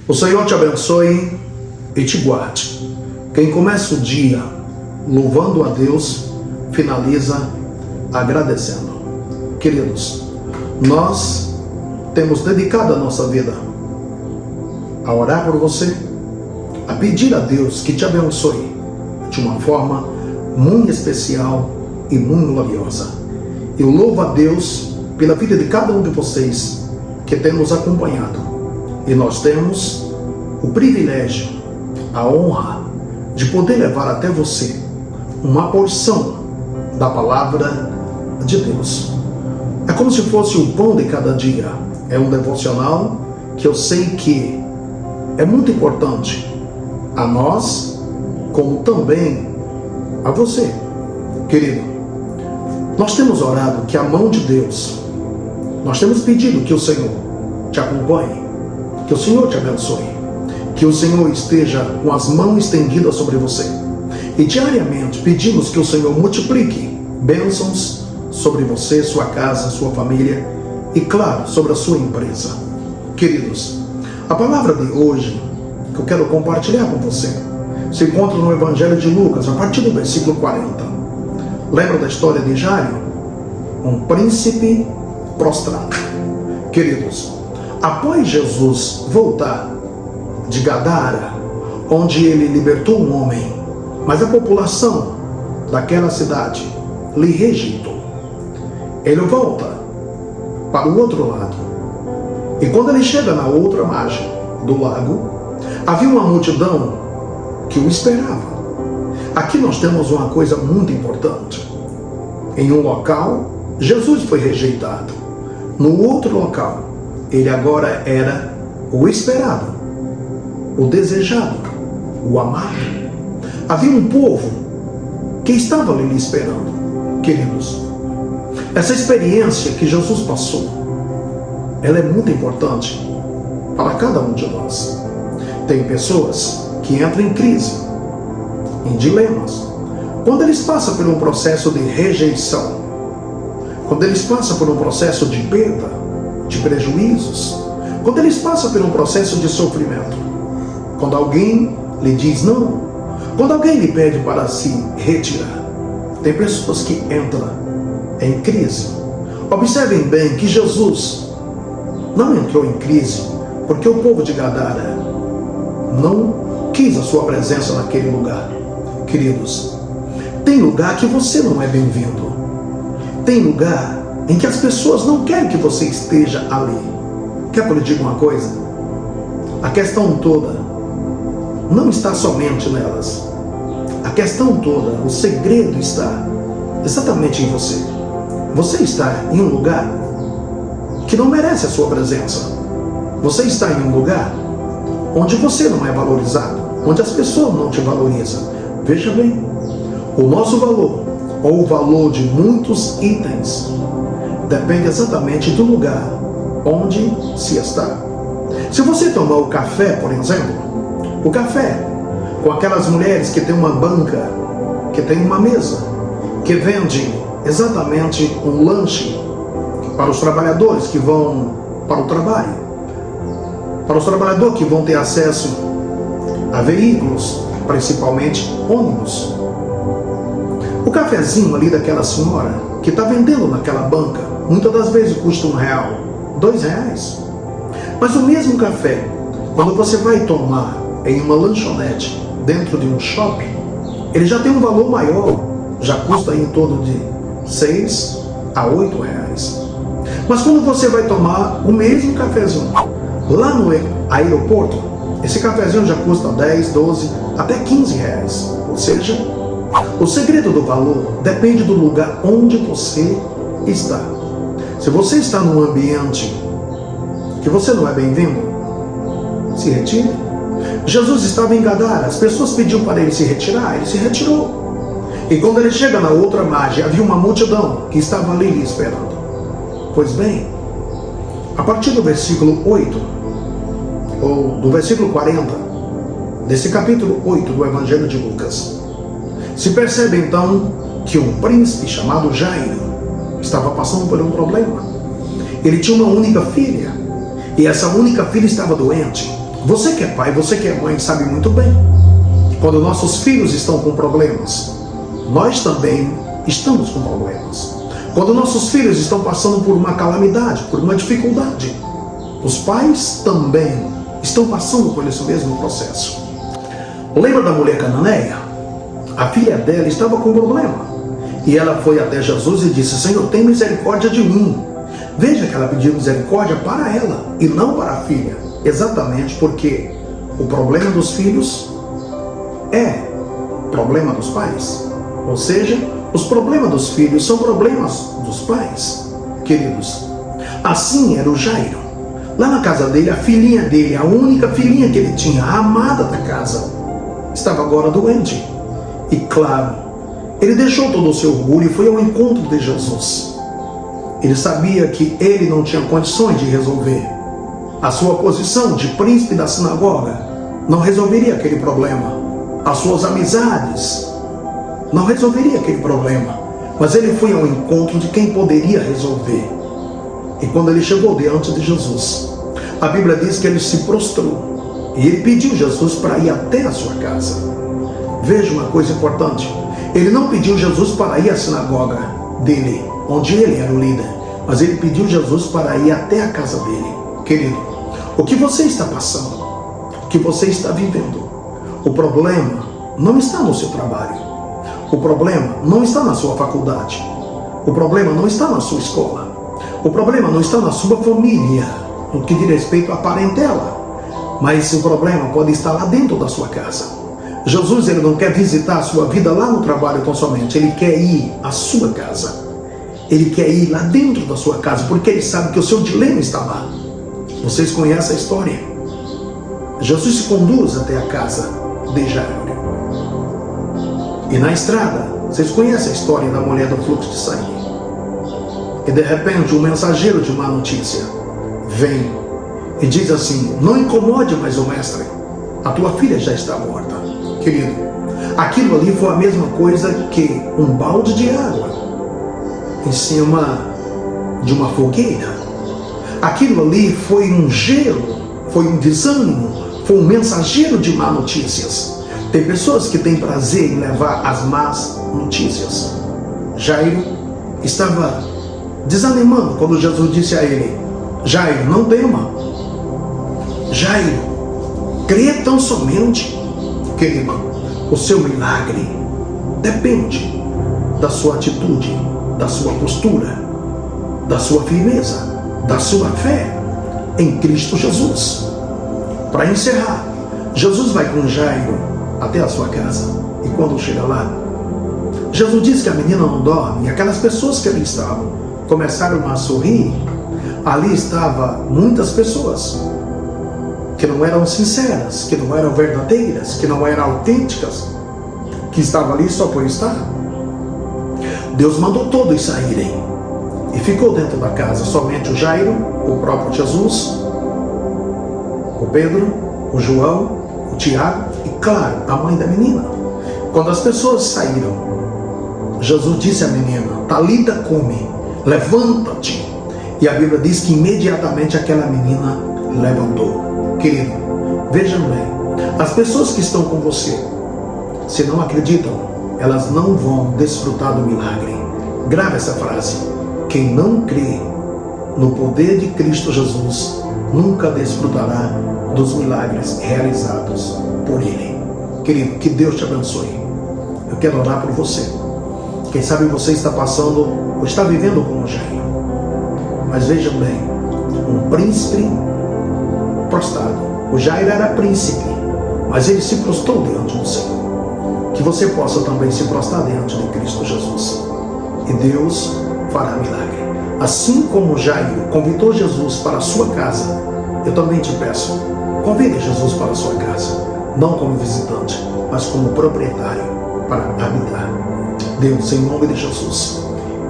O Senhor te abençoe e te guarde. Quem começa o dia louvando a Deus, finaliza agradecendo. Queridos, nós temos dedicado a nossa vida a orar por você, a pedir a Deus que te abençoe de uma forma muito especial e muito gloriosa. Eu louvo a Deus pela vida de cada um de vocês que tem nos acompanhado. E nós temos o privilégio, a honra de poder levar até você uma porção da palavra de Deus. É como se fosse o pão de cada dia. É um devocional que eu sei que é muito importante a nós, como também a você, querido. Nós temos orado que a mão de Deus, nós temos pedido que o Senhor te acompanhe, que o Senhor te abençoe, que o Senhor esteja com as mãos estendidas sobre você. E diariamente pedimos que o Senhor multiplique bênçãos sobre você, sua casa, sua família e, claro, sobre a sua empresa. Queridos, a palavra de hoje que eu quero compartilhar com você se encontra no Evangelho de Lucas, a partir do versículo 40. Lembra da história de Jairo? Um príncipe prostrado. Queridos, após Jesus voltar de Gadara, onde ele libertou um homem, mas a população daquela cidade lhe rejeitou, ele volta para o outro lado. E quando ele chega na outra margem do lago, havia uma multidão que o esperava. Aqui nós temos uma coisa muito importante. Em um local, Jesus foi rejeitado. No outro local, ele agora era o esperado, o desejado, o amado. Havia um povo que estava ali esperando. Queridos, essa experiência que Jesus passou, ela é muito importante para cada um de nós. Tem pessoas que entram em crise, em dilemas, quando eles passam por um processo de rejeição, quando eles passam por um processo de perda, de prejuízos, quando eles passam por um processo de sofrimento, quando alguém lhe diz não, quando alguém lhe pede para se retirar. Tem pessoas que entram em crise. Observem bem que Jesus não entrou em crise porque o povo de Gadara não quis a sua presença naquele lugar. Queridos, tem lugar que você não é bem-vindo. Tem lugar em que as pessoas não querem que você esteja ali. Quer que eu lhe diga uma coisa? A questão toda não está somente nelas. A questão toda, o segredo está exatamente em você. Você está em um lugar que não merece a sua presença. Você está em um lugar onde você não é valorizado, onde as pessoas não te valorizam. Veja bem, o nosso valor, ou o valor de muitos itens, depende exatamente do lugar onde se está. Se você tomar o café, por exemplo, o café com aquelas mulheres que tem uma banca, que tem uma mesa, que vende exatamente um lanche para os trabalhadores que vão para o trabalho, para os trabalhadores que vão ter acesso a veículos, principalmente ônibus. O cafezinho ali daquela senhora que está vendendo naquela banca, muitas das vezes custa R$1, R$2. Mas o mesmo café, quando você vai tomar em uma lanchonete dentro de um shopping, ele já tem um valor maior, já custa em torno de R$6 a R$8. Mas quando você vai tomar o mesmo cafezinho lá no aeroporto, esse cafezinho já custa 10, 12, até R$15. Ou seja, o segredo do valor depende do lugar onde você está. Se você está num ambiente que você não é bem-vindo, se retire. Jesus estava em Gadara, as pessoas pediam para ele se retirar, ele se retirou. E quando ele chega na outra margem, havia uma multidão que estava ali lhe esperando. Pois bem, a partir do versículo 8, ou do versículo 40, desse capítulo 8 do Evangelho de Lucas, se percebe então que um príncipe chamado Jairo estava passando por um problema. Ele tinha uma única filha, e essa única filha estava doente. Você que é pai, você que é mãe, sabe muito bem. Quando nossos filhos estão com problemas, nós também estamos com problemas. Quando nossos filhos estão passando por uma calamidade, por uma dificuldade, os pais também estão passando por esse mesmo processo. Lembra da mulher cananeia? A filha dela estava com problema. E ela foi até Jesus e disse: Senhor, tem misericórdia de mim. Veja que ela pediu misericórdia para ela e não para a filha. Exatamente porque o problema dos filhos é problema dos pais. Ou seja, os problemas dos filhos são problemas dos pais, queridos. Assim era o Jairo. Lá na casa dele, a filhinha dele, a única filhinha que ele tinha, a amada da casa, estava agora doente. E claro, ele deixou todo o seu orgulho e foi ao encontro de Jesus. Ele sabia que ele não tinha condições de resolver. A sua posição de príncipe da sinagoga não resolveria aquele problema. As suas amizades não resolveria aquele problema. Mas ele foi ao encontro de quem poderia resolver. E quando ele chegou diante de Jesus, a Bíblia diz que ele se prostrou. E ele pediu Jesus para ir até a sua casa. Veja uma coisa importante. Ele não pediu Jesus para ir à sinagoga dele, onde ele era o líder. Mas ele pediu Jesus para ir até a casa dele. Querido, o que você está passando, o que você está vivendo, o problema não está no seu trabalho. O problema não está na sua faculdade. O problema não está na sua escola. O problema não está na sua família, no que diz respeito à parentela. Mas o problema pode estar lá dentro da sua casa. Jesus, ele não quer visitar a sua vida lá no trabalho tão somente. Ele quer ir à sua casa. Ele quer ir lá dentro da sua casa, porque ele sabe que o seu dilema está lá. Vocês conhecem a história. Jesus se conduz até a casa de Jairo. E na estrada, vocês conhecem a história da mulher do fluxo de sangue. E de repente, um mensageiro de má notícia vem e diz assim: não incomode mais o mestre, a tua filha já está morta. Querido, aquilo ali foi a mesma coisa que um balde de água em cima de uma fogueira. Aquilo ali foi um gelo, foi um desânimo, foi um mensageiro de má notícias. Tem pessoas que têm prazer em levar as más notícias. Jairo estava desanimando quando Jesus disse a ele: Jairo, não tema. Jairo, crê tão somente. Querido, o seu milagre depende da sua atitude, da sua postura, da sua firmeza, da sua fé em Cristo Jesus. Para encerrar, Jesus vai com Jairo até a sua casa. E quando chega lá, Jesus diz que a menina não dorme. E aquelas pessoas que ali estavam começaram a sorrir. Ali estavam muitas pessoas que não eram sinceras, que não eram verdadeiras, que não eram autênticas, que estavam ali só por estar. Deus mandou todos saírem e ficou dentro da casa somente o Jairo, o próprio Jesus, o Pedro, o João, o Tiago e, claro, a mãe da menina. Quando as pessoas saíram, Jesus disse à menina: Talita cumi, levanta-te. E a Bíblia diz que imediatamente aquela menina levantou. Querido, vejam bem, as pessoas que estão com você, se não acreditam, elas não vão desfrutar do milagre. Grave essa frase: quem não crê no poder de Cristo Jesus nunca desfrutará dos milagres realizados por Ele. Querido, que Deus te abençoe. Eu quero orar por você. Quem sabe você está passando ou está vivendo como Jairo. Mas vejam bem, um príncipe prostrado. O Jairo era príncipe, mas ele se prostrou diante do Senhor. Que você possa também se prostrar diante de Cristo Jesus. E Deus fará milagre. Assim como Jairo convidou Jesus para a sua casa, eu também te peço, convide Jesus para a sua casa, não como visitante, mas como proprietário para habitar. Deus, em nome de Jesus,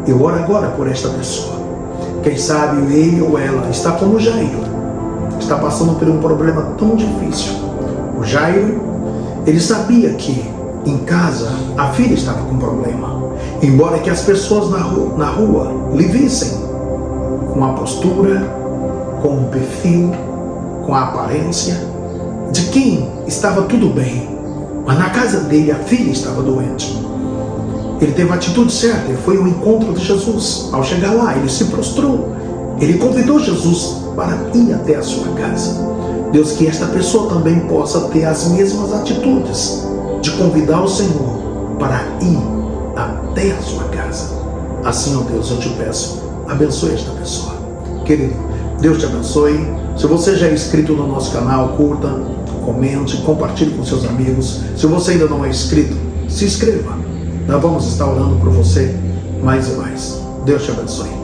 eu oro agora por esta pessoa. Quem sabe ele ou ela está como Jairo, está passando por um problema tão difícil. O Jairo, ele sabia que em casa a filha estava com problema. Embora que as pessoas na rua lhe vissem com a postura, com o perfil, com a aparência, de quem estava tudo bem, mas na casa dele a filha estava doente. Ele teve a atitude certa, ele foi ao encontro de Jesus. Ao chegar lá, ele se prostrou, ele convidou Jesus para ir até a sua casa. Deus, que esta pessoa também possa ter as mesmas atitudes de convidar o Senhor para ir até a sua casa. Assim, ó Deus, eu te peço, abençoe esta pessoa. Querido, Deus te abençoe. Se você já é inscrito no nosso canal, curta, comente, compartilhe com seus amigos. Se você ainda não é inscrito, se inscreva. Nós vamos estar orando por você mais e mais. Deus te abençoe.